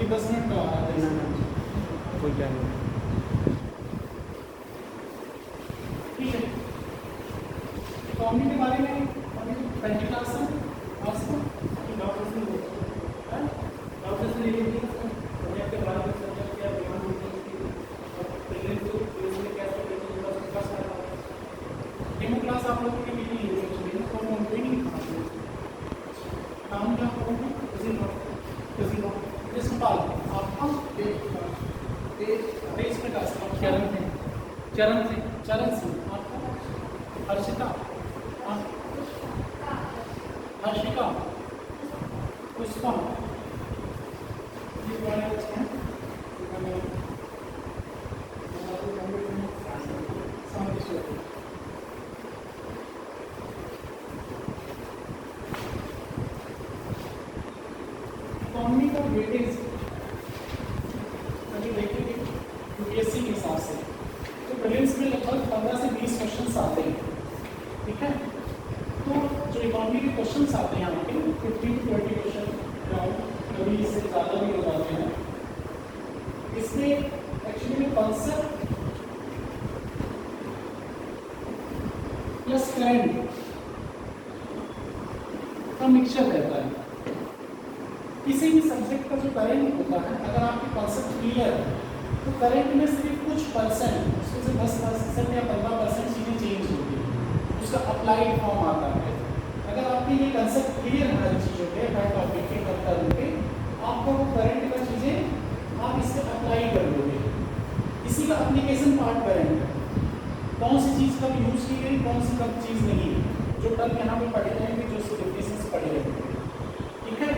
अभी 10 मिनट में आ रहा है कोई टाइम नहीं। ठीक है। इकोनॉमी के बारे में अभी पहली क्लास है आज को डॉक्टर से ले लीजिए प्रोजेक्ट के बारे में सब्जेक्ट क्या ध्यान डेमो क्लास आप लोगों के लिए नहीं है एक्चुअली तो हम कोई नहीं खाते काम क्या करोगे किसी पाल आपका पेज पे क्लास चरण से आपका हर्षिता पुष्पा ये वाले बच्चे हैं इकोनॉमी का वेटेज अभी देखेंगे यूपीएससी के हिसाब से तो प्रीलिम्स में लगभग 15 से 20 क्वेश्चन आते हैं। ठीक है, तो जो इकोनॉमी के क्वेश्चन आते हैं यहाँ पे 15 to 20 क्वेश्चन कभी इससे ज़्यादा भी हो जाते हैं। इसमें एक्चुअली में कॉन्सेप्ट प्लस करंट का मिक्सचर रहता है। किसी भी सब्जेक्ट का जो करंट होता है अगर आपके कॉन्सेप्ट क्लियर है तो करंट में सिर्फ कुछ परसेंट उसमें से 10% या 15% चीज़ें चेंज होती है, उसका अप्लाइड फॉर्म आता है। अगर आपके ये कंसेप्ट क्लियर है हर चीज़ों के हर टॉपिक के हर टर्म के आपको वो करंट का चीज़ें आप इससे अप्लाई कर दोगे। इसी का एप्लीकेशन पार्ट करंट है, कौन सी चीज़ कब यूज़ की गई कौन सी कब चीज़ नहीं, जो टर्म यहाँ पे पढ़े जाएंगे जो उसके बेसिस पढ़े जाएंगे। ठीक है,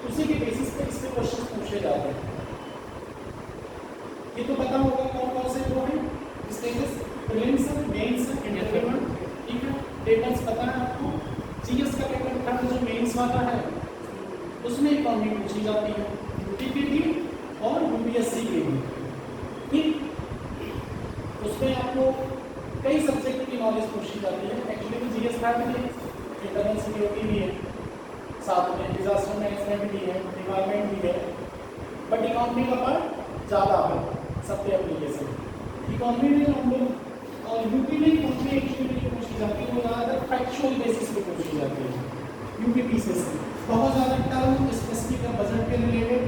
उसी के बेसिस पे इससे क्वेश्चन पूछे जाते हैं। ये तो पता होगा कौन कौन से वो हैं स्टेजेस प्रीलिम्स मेंस इंटरव्यू। ठीक है, पेपर्स पता है आपको। जीएस का पेपर था जो मेंस वाला है उसमें इकोनॉमी पूछी जाती है यूपी के भी और यूपीएससी के भी। ठीक, उसमें आपको कई सब्जेक्ट की नॉलेज पूछी जाती है। एक्चुअली तो जीएस था भी है, इंटरनल सिक्योरिटी भी है, साथ में डिजास्टर मैनेजमेंट भी है, एनवायरमेंट भी है, बट इकोनॉमी का पार्ट ज़्यादा है सबके एप्लीकेशन। इकोनॉमी में हम लोग और यूपी में इकोनॉमी एक्चुअली पूछी जाती है वो ज़्यादातर फैक्चुअल बेसिस पे पूछी जाती है यूपी पीसेस से। बहुत ज़्यादा टर्म स्पेसिफिक बजट के रिलेटेड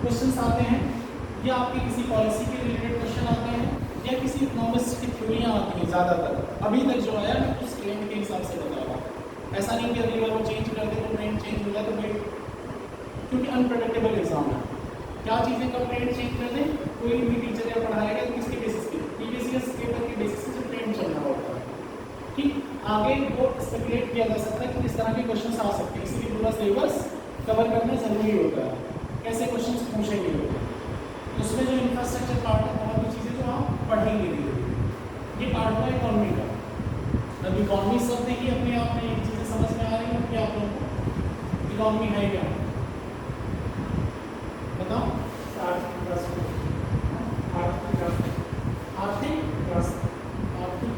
क्वेश्चन आते हैं या आपकी किसी पॉलिसी के रिलेटेड क्वेश्चन आते हैं या किसी इकोनॉमिक्स की थ्योरियाँ आती हैं ज़्यादातर। अभी तक जो है मैं उस ट्रेंड के हिसाब से बता रहा हूँ, ऐसा नहीं कि अगली बार वो चेंज कर दे तो ट्रेंड चेंज हो जाए तो फिर, क्योंकि अनप्रेडिक्टेबल एग्जाम है। क्या चीज़ें कब ट्रेंड चेंज कर दें, कोई भी टीचर या पढ़ाएगा तो किसके बेसिस पे प्रीवियस पेपर के बेसिस से ट्रेंड चलना होता है। ठीक, आगे वो स्पेकुलेट किया जा सकता है कि किस तरह के क्वेश्चन आ सकते हैं, इसलिए पूरा सिलेबस कवर करना जरूरी होता है। कैसे क्वेश्चन पूछेंगे लोग, उसमें जो इंफ्रास्ट्रक्चर पार्ट है बहुत सी चीज़ें जो आप पढ़ेंगे धीरे धीरे। ये पार्ट है इकोनॉमी का। अब इकोनॉमी शब्द ही अपने आप में एक चीज़ें समझ में आ रही है कि आप लोगों को इकोनॉमी है क्या बताओ। आर्थिक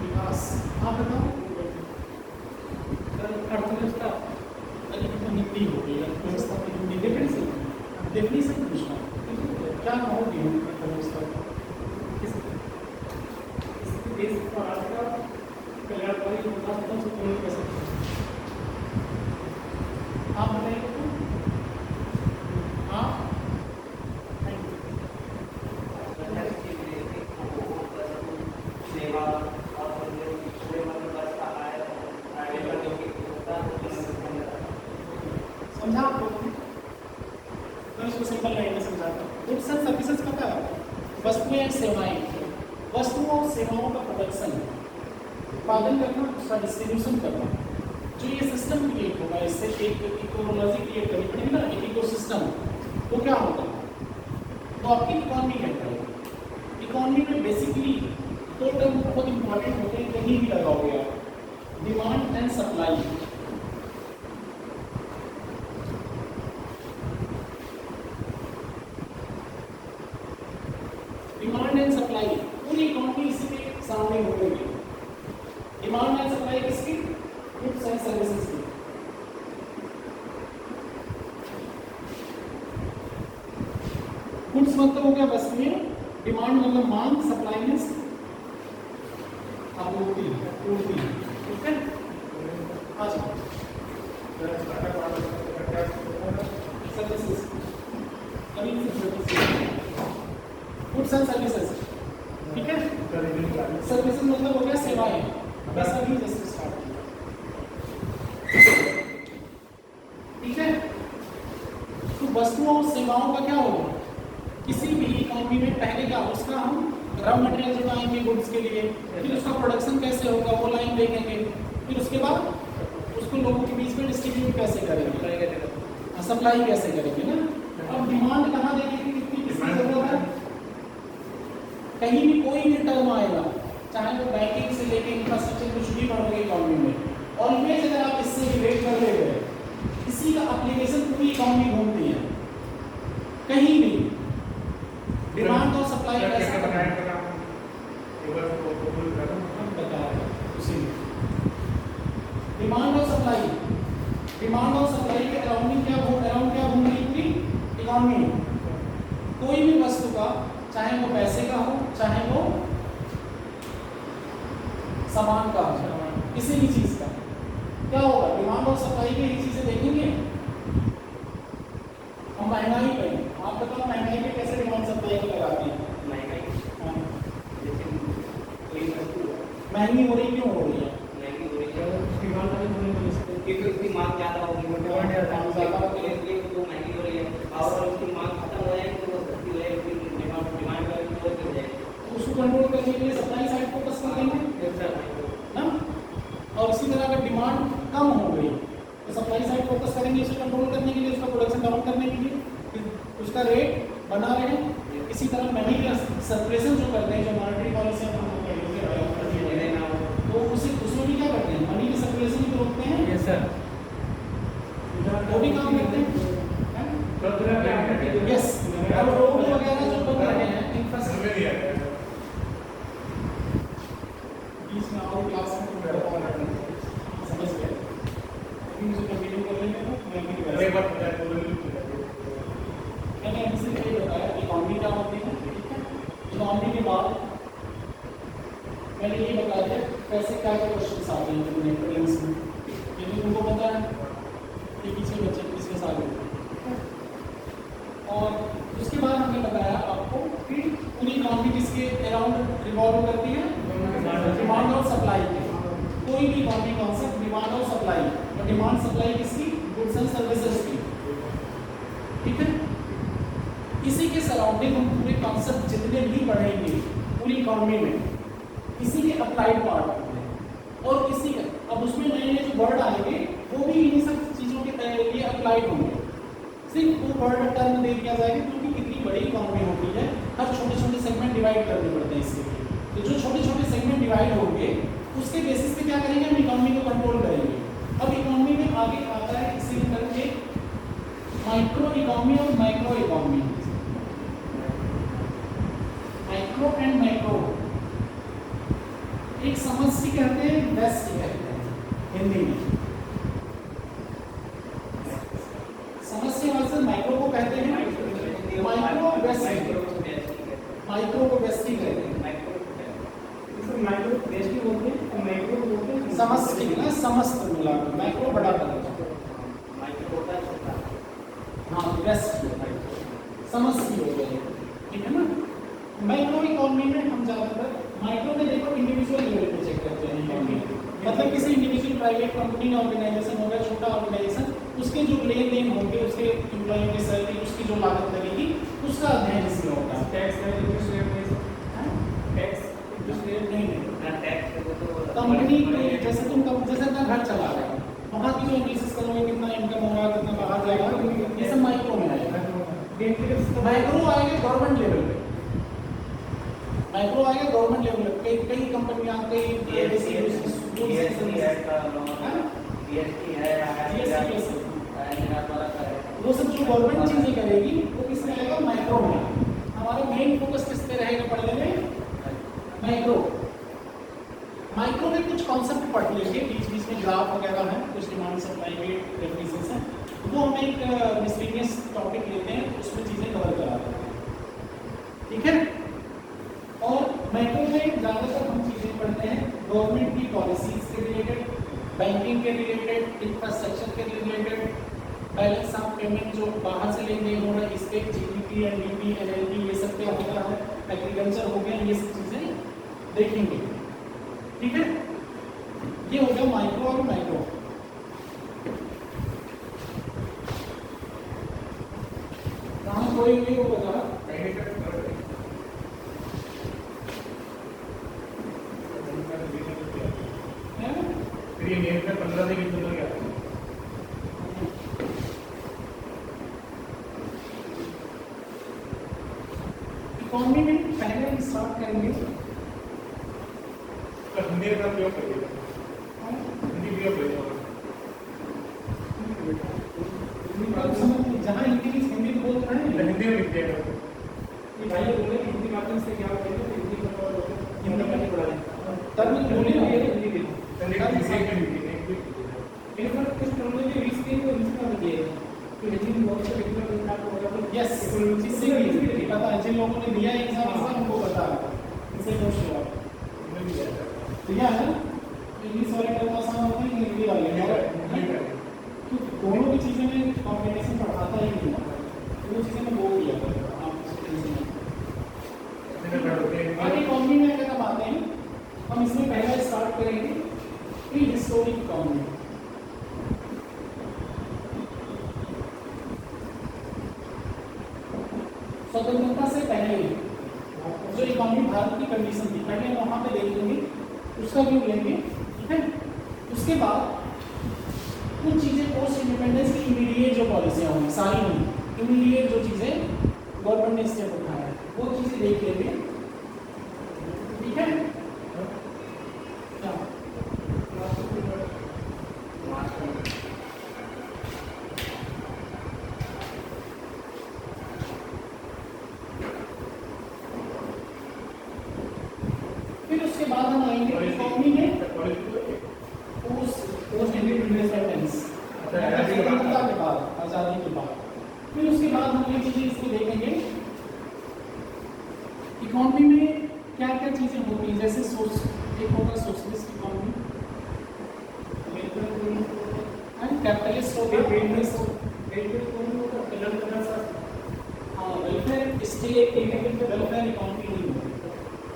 विकास आप बताओ। अर्थव्यवस्था हिंदी हो गई, अर्थव्यवस्था की हिंदी डेफिनेशन पूछना क्या कहोगे अर्थव्यवस्था किस देश का आज का कल्याणकारी योजना से पूर्ण कैसे आप बताइए। हाँ समझा आप लोगों ने, मैं उसको सिंपल लाइन में समझाता हूँ। गुड्स एंड सर्विसेज पता है, वस्तुएं और सेवाएं, वस्तुओं और सेवाओं का प्रोडक्शन, उत्पादन करना, उसका डिस्ट्रीब्यूशन करना। जो ये सिस्टम क्रिएट होगा, इससे एक इकोलॉजी क्रिएट करनी पड़ेगी ना, एक इकोसिस्टम, वो क्या होगा तो आपकी इकोनॉमी कहता है। इकोनॉमी में बेसिकली दो टर्म बहुत इंपॉर्टेंट होते हैं, कहीं भी लगाओगे आप, demand and supply. Demand and supply पूरी इकोनॉमी इसी के सामने हो गई है। डिमांड एंड सप्लाई किसकी, गुड्स एंड सर्विसेज की। गुड्स मतलब हो गया वस्तुएं, डिमांड मतलब मांग, सप्लाई मींस आपूर्ति, पूर्ति, ठीक है। अच्छा सर्विसेज, अभी गुड्स एंड सर्विसेज, ठीक है। सर्विसेज मतलब हो गया सेवाएं, बस अभी जैसे स्टार्ट किया, ठीक है। तो वस्तुओं और सेवाओं का क्या होगा, किसी भी इकोनॉमी में पहले क्या उसका हम रॉ मटेरियल जुटाएंगे गुड्स के लिए, फिर उसका प्रोडक्शन कैसे होगा वो लाइन देखेंगे, फिर उसके बाद उसको लोगों के बीच में डिस्ट्रीब्यूट कैसे करेंगे, सप्लाई कैसे करेंगे ना। अब डिमांड कहाँ देखेंगे, कितनी किसकी जरूरत है, कहीं भी कोई भी टर्म आएगा, चाहे वो बैंकिंग से लेके इंफ्रास्ट्रक्चर कुछ भी पढ़ोगे इकोनॉमी में, ऑलवेज अगर आप इससे रिलेट कर ले गए, इसी का एप्लीकेशन पूरी इकोनॉमी घूमती है, कहीं भी डिमांड और सप्लाई कैसे बताया उसी डिमांड और सप्लाई, डिमांड और सप्लाई के अराउंड क्या घूम रही पूरी इकोनॉमी में। कोई भी वस्तु का, चाहे वो पैसे का हो, चाहे वो सामान का हो, किसी भी चीज का क्या होगा, डिमांड और सप्लाई की यही चीजें देखेंगे। हम महंगाई पे, आप बताओ महंगाई पे कैसे डिमांड सप्लाई को लगाते हैं। महंगी हो रही क्यों हो रही है, क्योंकि उसकी मांग ज्यादा होगी, डिमांड ज्यादा होगी, इसलिए वो महंगी हो रही है। और उसकी मांग खत्म हो जाएगी तो वो सस्ती हो जाएगी, डिमांड करेगी तो गिर जाएगी। तो उसको कंट्रोल करने के लिए सप्लाई साइड फोकस करेंगे ना। और इसी तरह अगर डिमांड कम हो गई तो सप्लाई साइड फोकस करेंगे उसे कंट्रोल करने के लिए, उसका प्रोडक्शन डाउन करने के लिए, उसका रेट बना रहे। इसी तरह मनी का सर्कुलेशन जो करते हैं, जो मॉनेटरी पॉलिसी हम तो उसमें भी क्या करते हैं, मनी की सर्कुलेशन भी रोकते हैं। यस सर, वो भी काम करते हैं। यस, अब रोड वगैरह जो बन रहे हैं इंफ्रास्ट्रक्चर, बीच में और क्लास में समझ गए, मुझे कंटिन्यू कर लेंगे तो मैं भी मैंने इसलिए बताया इकोनॉमी क्या होती है, ठीक है। इकोनॉमी के बाद मैंने ये बता दिया कैसे क्या क्या क्वेश्चन आते हैं प्रीलिम्स में, क्योंकि तुमको पता है कि पीछे बच्चे किसके साथ होते हैं। और उसके बाद हमने बताया आपको कि पूरी इकोनॉमी किसके अराउंड रिवॉल्व करती है, डिमांड और सप्लाई के। कोई भी इकोनॉमी कॉन्सेप्ट डिमांड और सप्लाई, और डिमांड सप्लाई किसकी, गुड्स एंड सर्विसेज की, ठीक है। इसी के सराउंडिंग हम पूरे कॉन्सेप्ट जितने भी पढ़ेंगे पूरी इकोनॉमी में, इसी के अप्लाइड पार्ट होंगे। और इसी का अब उसमें नए नए जो वर्ड आएंगे वो भी इन्हीं सब चीज़ों के लिए अप्लाइड होंगे। सिर्फ वो वर्ड टर्म दे दिया जाएगा क्योंकि कितनी बड़ी इकोनॉमी होती है, हर छोटे छोटे सेगमेंट डिवाइड करने पड़ते हैं इसके लिए। तो जो छोटे छोटे सेगमेंट डिवाइड होंगे उसके बेसिस पे क्या करेंगे, हम इकोनॉमी को कंट्रोल करेंगे। अब इकोनॉमी में आगे आता है इसी करके माइक्रो इकोनॉमी और micro economy, micro and micro. एक समष्टि कहते हैं, व्यष्टि कहते हैं हिंदी में। समष्टि वर्सेस माइक्रो को कहते हैं माइक्रो व्यष्टि, माइक्रो को व्यष्टि कहते हैं, माइक्रो व्यष्टि बोलते हैं, माइक्रो बोलते हैं समष्टि ना, समस्त मिला के माइक्रो बड़ा कर माइक्रो होता है छोटा, हाँ व्यष्टि समष्टि हो गया, ठीक है ना। माइक्रो इकोनॉमी में हम ज्यादातर माइक्रो में देखो इंडिविजुअल लेवल पे चेक करते हैं इकोनॉमी, मतलब किसी इंडिविजुअल प्राइवेट कंपनी ऑर्गेनाइजेशन होगा, छोटा ऑर्गेनाइजेशन, उसके जो लेन देन होंगे, उसके एम्प्लॉय की सैलरी, उसकी जो लागत लगेगी, उसका अध्ययन इसमें होता है। टैक्स नहीं टैक्स कंपनी जैसे तुम जैसे अपना घर चला रहे हो, वहाँ की जो एनालिसिस करोगे कितना इनकम होगा, कितना बाहर जाएगा, ये सब माइक्रो में आएगा। माइक्रो आएगा गवर्नमेंट लेवल पे, माइक्रो आएगा गवर्नमेंट लेवल पे, कई कंपनियां, कई वो सब जो गवर्नमेंट चीजें करेगी वो किस में आएगा, माइक्रो में। हमारा मेन फोकस किस पे रहेगा पढ़ने में, माइक्रो। माइक्रो में कुछ कॉन्सेप्ट पढ़ लेंगे, बीच बीच में ग्राफ वगैरह है, कुछ डिमांड सप्लाई के डेफिनेशंस हैं, वो हम एक मिसलेनियस टॉपिक लेते हैं, उसमें चीजें कवर कराते हैं, गवर्नमेंट की पॉलिसीज के रिलेटेड, बैंकिंग के रिलेटेड, इंफ्रास्ट्रक्चर के रिलेटेड, बैलेंस ऑफ पेमेंट जो बाहर से लेन देन हो रहा है इस पे, जीडीपी, एनडीपी, एनएलपी, ये सब क्या होता है, एग्रीकल्चर हो गया, ये सब चीजें देखेंगे। ठीक है, ये हो गया माइक्रो और माइक्रो। कहाँ कोई भी वो बता ये नेट में 15 से 20 मिनट गया। इकोनॉमी में पहले हम स्टार्ट करेंगे हिंदी का प्रयोग करिए, हिंदी भी प्रयोग जहाँ हिंदी बोल रहे हैं हिंदी में लिखते हैं। ये भाई बोले हिंदी माध्यम से क्या होता है, हिंदी का हिंदी में नहीं पढ़ा है तब मैं बोली ना हिंदी के इन पर कुछ टर्मिनोलॉजी यूज की तो इसका बताइए कि हिंदी बहुत से टेक्निकल आपको बता दो। यस, किसी भी पता है जिन लोगों ने दिया एग्जाम इसका उनको पता है, इसे पूछ लो आप। ठीक है ना, इंग्लिश वाले टर्म आसान होते हैं, हिंदी वाले दोनों भी चीजें में कॉम्बिनेशन पढ़ाता ही नहीं है, दोनों चीजें में बोल दिया आगे। इकोनॉमी में अगर हम आते हैं, हम इसमें पहला स्टार्ट करेंगे प्री हिस्टोरिक इकोनॉमी। स्वतंत्रता से पहले जो इकोनॉमी भारत की कंडीशन थी, पहले हम वहां पे देख लेंगे, उसका व्यू लेंगे। ठीक है, उसके बाद कुछ चीजें पोस्ट इंडिपेंडेंस की इमीडिएट जो पॉलिसियां होंगी, सारी नहीं, इमीडिएट जो चीजें गवर्नमेंट ने स्टेप उठाया है वो चीजें देख लेंगे। ठीक है, फिर उसके बाद हम आएंगे इकोनॉमी में पोस्ट इंडिपेंडेंस के बाद, आजादी के बाद। फिर उसके बाद हम ये चीजें इसको देखेंगे इकोनॉमी में क्या क्या चीजें होती हैं, जैसे एक होगा सोशलिस्ट इकोनॉमी, कैपिटलिस्ट होगा, हाँ वेलफेयर स्टेट, वेलफेयर इकोनॉमी नहीं होगा,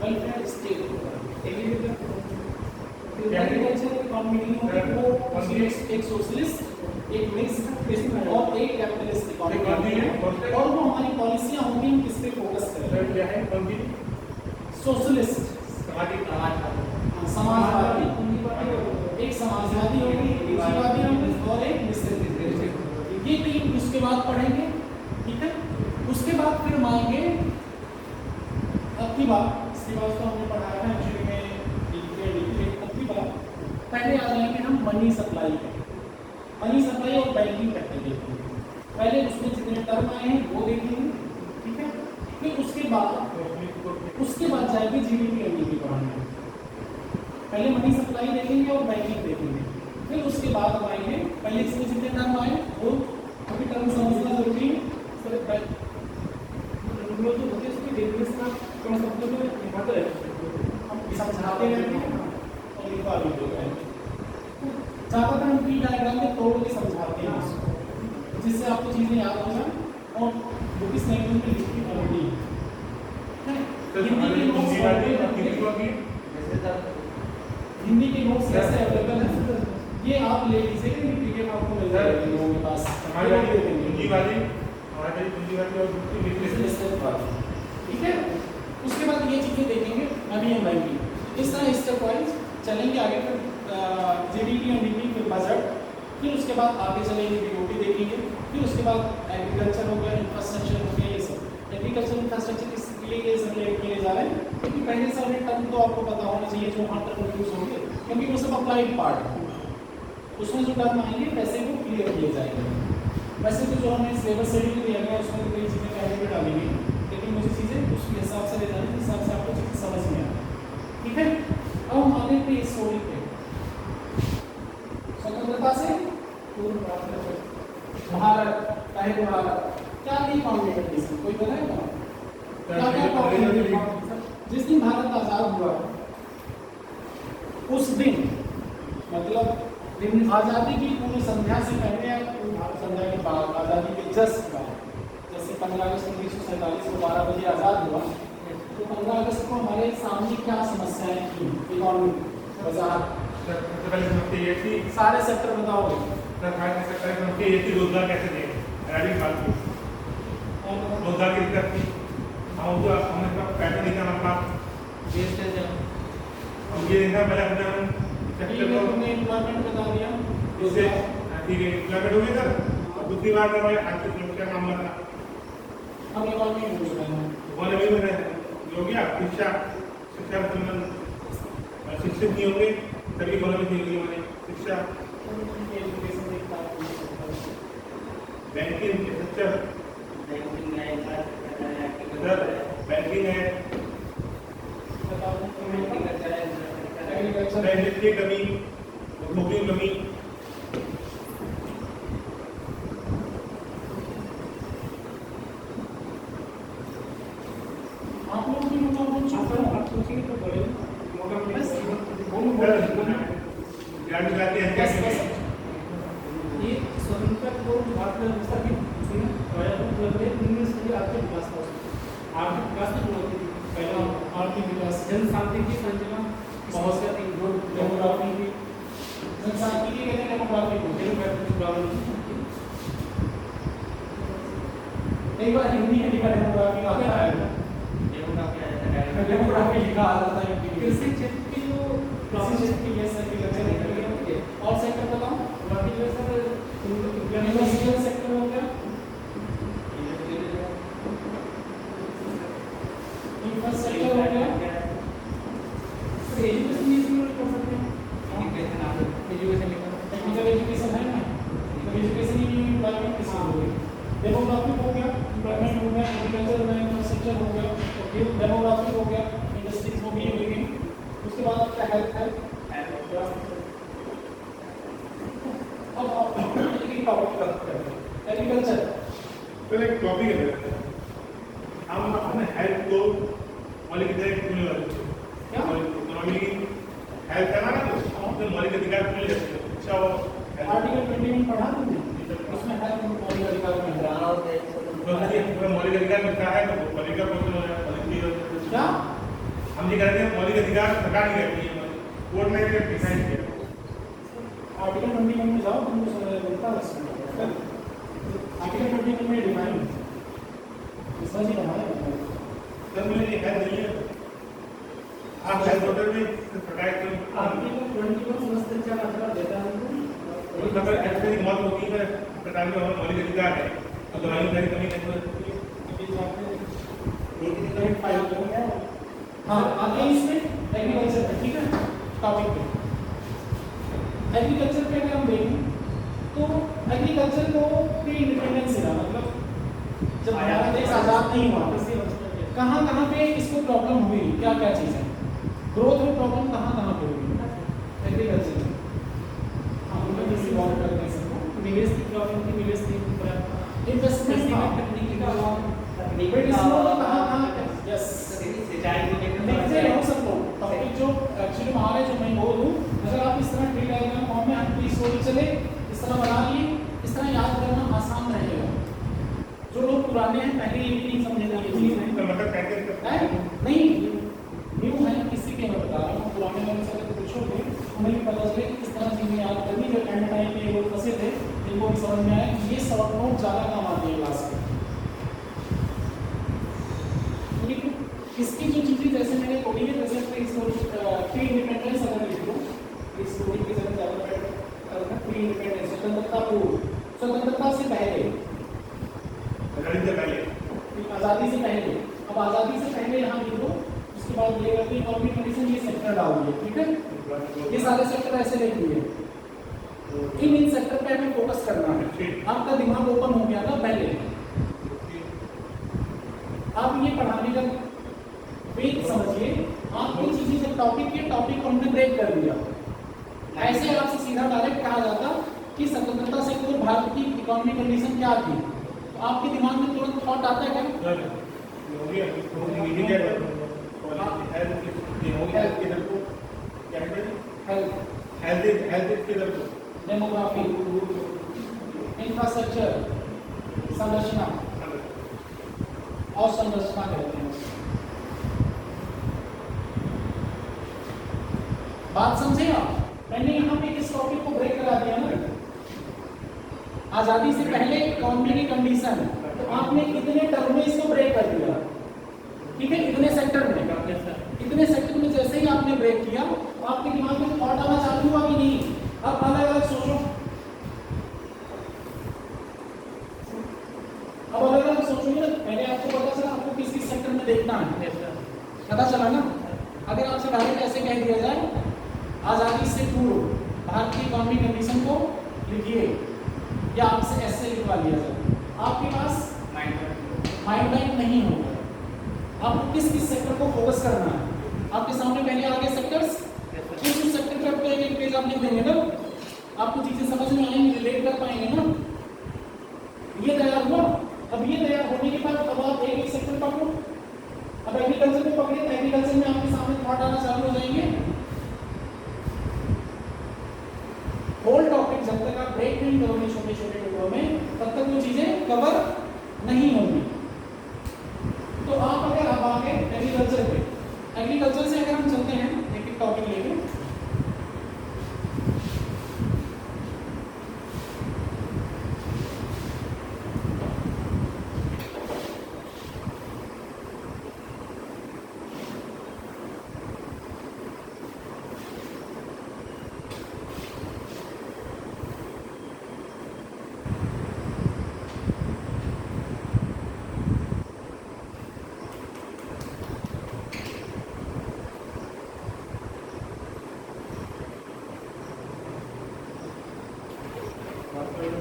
वेलफेयर स्टेट होगा। एग्रीकल्चर इकोनॉमी नहीं होगी, वो एक सोशलिस्ट, एक मिक्स्ड और एक कैपिटलिस्ट इकोनॉमी है, और वो हमारी पॉलिसियां होंगी किस पे फोकस करें, सोशलिस्ट समाजवादी, एक समाजवादी होगी, एक पूंजीवादी होगी और एक मिश्रित। ये तीन उसके बाद पढ़ेंगे। ठीक है, उसके बाद फिर हम आएंगे अब की बात, इसके बाद तो हमने पढ़ाया है एक्चुअली में पहले आ जाएंगे हम मनी सप्लाई पे, मनी सप्लाई और बैंकिंग करके देखेंगे। पहले उसमें जितने टर्म आए हैं वो देखेंगे। ठीक है, फिर उसके बाद जाएंगे जीडीपी एनडीपी पढ़ाने। पहले मनी सप्लाई देखेंगे और बैंकिंग देखेंगे, फिर उसके बाद हम आएंगे, पहले इसमें जितने टर्म आए वो अभी टर्म समझना जरूरी है। समझाते रहेंगे और लिखवा भी देते हैं, ज़्यादातर हम ट्री डायग्राम में तोड़ के समझाते हैं उसको, जिससे आपको चीज़ें याद हो जाए और बुक इस लैंग्वेज में लिखनी पड़ती है। हिंदी के नोट्स कैसे अवेलेबल है ये आप ले लीजिएगा, पीडीएफ आपको मिल जाएगी लोगों के पास। ठीक है, उसके बाद ये चीज़ें देखेंगे मनी एंड बैंकिंग, इस तरह स्टेप वाइज चलेंगे आगे। फिर जीडीपी एनडीपी, फिर बजट, फिर उसके बाद आगे चलेंगे बीओपी देखेंगे, फिर उसके बाद एग्रीकल्चर हो गया, इंफ्रास्ट्रक्चर हो गया, ये सब एग्रीकल्चर इंफ्रास्ट्रक्चर इसलिए ये सब ले जा रहे हैं क्योंकि पहले सारे टर्म तो आपको पता होना चाहिए जो वहाँ टर्म यूज होंगे, क्योंकि वो सब अप्लाइड पार्ट है, उसमें जो टर्म आएंगे वैसे वो क्लियर किए जाएंगे। वैसे तो जो हमें सिलेबस शेड्यूल दिया गया उसमें कई चीज़ें पहले भी डालेंगे, लेकिन मुझे चीज़ें उसके हिसाब से ले जाने जिस हिसाब से आपको चीज़ें समझ में आए। ठीक है, अब हम आगे पे स्टोरी पे स्वतंत्रता से भारत, पहले भारत क्या थी फाउंडेशन कंडीशन, कोई बताएगा क्या क्या प्रॉब्लम? जिस दिन भारत आजाद हुआ उस दिन मतलब आज़ादी की पूरी संध्या से पहले या संध्या के बाद, आज़ादी के जस्ट बाद, जैसे 15 अगस्त 1947 को 12 बजे आज़ाद हुआ, तो 15 अगस्त को हमारे सामने क्या समस्याएं थी? इकॉनमी, बाजार, ये थी सारे सेक्टर बताओगे? रोजगार कैसे दें, रोजगार की दिक्कत थी। हमने पैटर्न देखा अपना, हम ये देखा पहले अपने तुमने एम्प्लॉयमेंट बता दिया, इससे ठीक है एम्प्लॉयमेंट हो गया सर। और दूसरी बात हमारे आर्थिक सुरक्षा का मामला था, हम इकॉनमी में पूछ रहे हैं। बोले भी मैंने हो गया शिक्षा, शिक्षा संबंध शिक्षित नहीं होंगे तभी इकोनॉमी नहीं होगी हमारी शिक्षा, बैंकिंग इंफ्रास्ट्रक्चर, बैंकिंग है, इंडस्ट्री कमी, नौकरी कमी, आप लोग भी मतलब आप सोचेंगे तो बोले ये स्वतंत्रता को भारत में व्यवस्था की आर्थिक विकास था, आर्थिक विकास नहीं होती थी पहला, आर्थिक विकास, जनसांख्यिकी संचलन बहुत से डेमोग्राफी की, जनसांख्यिकी कहते हैं डेमोग्राफी। एक बार हिंदी में लिखा डेमोग्राफी आता है, डेमोग्राफी लिखा आता है कृषि क्षेत्र की जो और सेक्टर बताओ, इंडस्ट्रियल इंडस्ट्रियल सेक्टर हो गया, इंफ्रास्ट्रक्चर हो गया, एजुकेशन इसमें कर सकते हैं, एजुकेशन टेक्निकल एजुकेशन है ना, तो एजुकेशन ही एम्प्लॉयमेंट किसी हो गई, डेमोग्राफी हो गया, एम्प्लॉयमेंट हो गया, एग्रीकल्चर हो गया, इंफ्रास्ट्रक्चर हो गया, डेमोग्राफी हो गया, इंडस्ट्रीज हो गई, उसके बाद क्या हेल्थ है। अब एक टॉपिक करते हैं, एग्रीकल्चर। पहले एक टॉपिक है, हम अपने हेल्थ को मौलिक अधिकार क्यों नहीं रखते? क्या इकोनॉमी हेल्थ है ना, तो अपने मौलिक अधिकार क्यों नहीं रखते? अच्छा वो आर्टिकल 20 में पढ़ा तुमने, उसमें है मौलिक अधिकार में मौलिक अधिकार मिलता है तो मौलिक क्या हम ये कहते हैं मौलिक अधिकार सरकार नहीं कहती है, कोर्ट ने डिसाइड किया। आर्टिकल 20 में जाओ, तुमको मिलता है आर्टिकल 20 में डिफाइन इसमें ही बनाया तब मुझे ये है नहीं है, आप हेल्थ ऑर्डर में सरकार क्यों आर्टिकल 21 संस्था अधिकार देता है तो अगर ऐसे ही मौत होती है सरकार में और मौलिक अधिकार है तो दवाइयों की कमी नहीं होती। हाँ आगे इसमें एग्रीकल्चर पे, ठीक है, टॉपिक पे एग्रीकल्चर पे अगर हम देखें तो एग्रीकल्चर को प्री इंडिपेंडेंस era, मतलब जब हमारा देश आज़ाद नहीं हुआ, कहाँ पे इसको प्रॉब्लम हुई, क्या क्या चीज़ें ग्रोथ में प्रॉब्लम कहाँ पे हुई एग्रीकल्चर में। हाँ मतलब किसी और करके इसको निवेश की प्रॉब्लम थी, निवेश की इन्वेस्टमेंट तकनीकी का अभाव, देखते रहो सब लोग टॉपिक जो एक्चुअली आ रहे जो मैं बोल दूँ, अगर आप इस तरह ट्री डायग्राम फॉर्म में हम स्टोरी चले इस तरह बना लिए, इस तरह याद करना आसान रहेगा। जो लोग पुराने हैं पहले ये भी नहीं समझेगा ये चीज़ है नहीं न्यू है, किसी के मैं बता रहा हूँ, पुराने लोगों से अगर पूछोगे उन्हें भी पता चले किस तरह चीज़ें याद करनी, जो एंड टाइम पे लोग फंसे थे इनको भी समझ में आए, ये शॉर्ट नोट ज़्यादा काम आती है क्लास में। इसकी जो चीज़ें जैसे मैंने बोली है, जैसे प्री इंडिपेंडेंस अगर लिख लो, इस स्टोरी की जगह ज़्यादा प्री इंडिपेंडेंस स्वतंत्रता पूर्व, स्वतंत्रता से पहले, आज़ादी से पहले, अब आज़ादी से पहले यहाँ लिख लो, उसके बाद ये रहती है इकोनॉमिक कंडीशन, ये सेक्टर डाल दिए, ठीक है, ये सारे सेक्टर ऐसे लिख दिए, इन सेक्टर पे हमें फोकस करना है। आपका दिमाग ओपन हो गया था पहले, आप ये पढ़ाने का वेट समझिए, आपकी चीजें जब टॉपिक के टॉपिक को हमने ब्रेक कर दिया, ऐसे आपसे सीधा डायरेक्ट कहा जाता कि स्वतंत्रता से पूर्व भारत की इकोनॉमिक कंडीशन क्या थी, तो आपके दिमाग में तुरंत थॉट आता है क्या? हेल्थ, हेल्थ किधर को डेमोग्राफी, इंफ्रास्ट्रक्चर, संरचना और संरचना कहते हैं। बात समझे आप? मैंने यहाँ पे इस टॉपिक को ब्रेक करा दिया ना। आजादी से पहले इकोनॉमी की कंडीशन, तो आपने कितने टर्म में इसको ब्रेक कर दिया, ठीक है, इतने सेक्टर में। इतने सेक्टर में जैसे ही आपने ब्रेक किया तो आपके दिमाग में थॉट आना चालू हुआ कि नहीं? अब अलग अलग सोचो, अब अलग अलग सोचोगे ना। पहले आपको पता चला आपको किस किस सेक्टर में देखना है, पता चला ना। अगर आपसे डायरेक्ट ऐसे कह दिया जाए आजादी से पूर्व भारत की इकोनॉमी कंडीशन को लिखिए, या आपसे ऐसे लिखवा लिया जाए, आपके पास माइंड लाइन नहीं होगा। आपको किस किस सेक्टर को फोकस करना है, आपके सामने पहले आ गए सेक्टर्स, उस सेक्टर पे आपको एक पेज आप लिख देंगे ना, आपको चीजें समझ में आएंगी, रिलेट कर पाएंगे ना। ये तैयार हुआ। अब ये तैयार होने के बाद अब आप एक एक सेक्टर पकड़ो। अब एग्रीकल्चर में पकड़े तो एग्रीकल्चर में आपके सामने थॉट आना चालू हो जाएंगे। होल टॉपिक जब तक आप ब्रेक नहीं करोगे छोटे छोटे टुकड़ों में, तब तक वो चीजें कवर नहीं होंगी। तो आप अगर अब आ गए एग्रीकल्चर पे, एग्रीकल्चर से अगर हम चलते हैं एक एक टॉपिक लेके, बात करें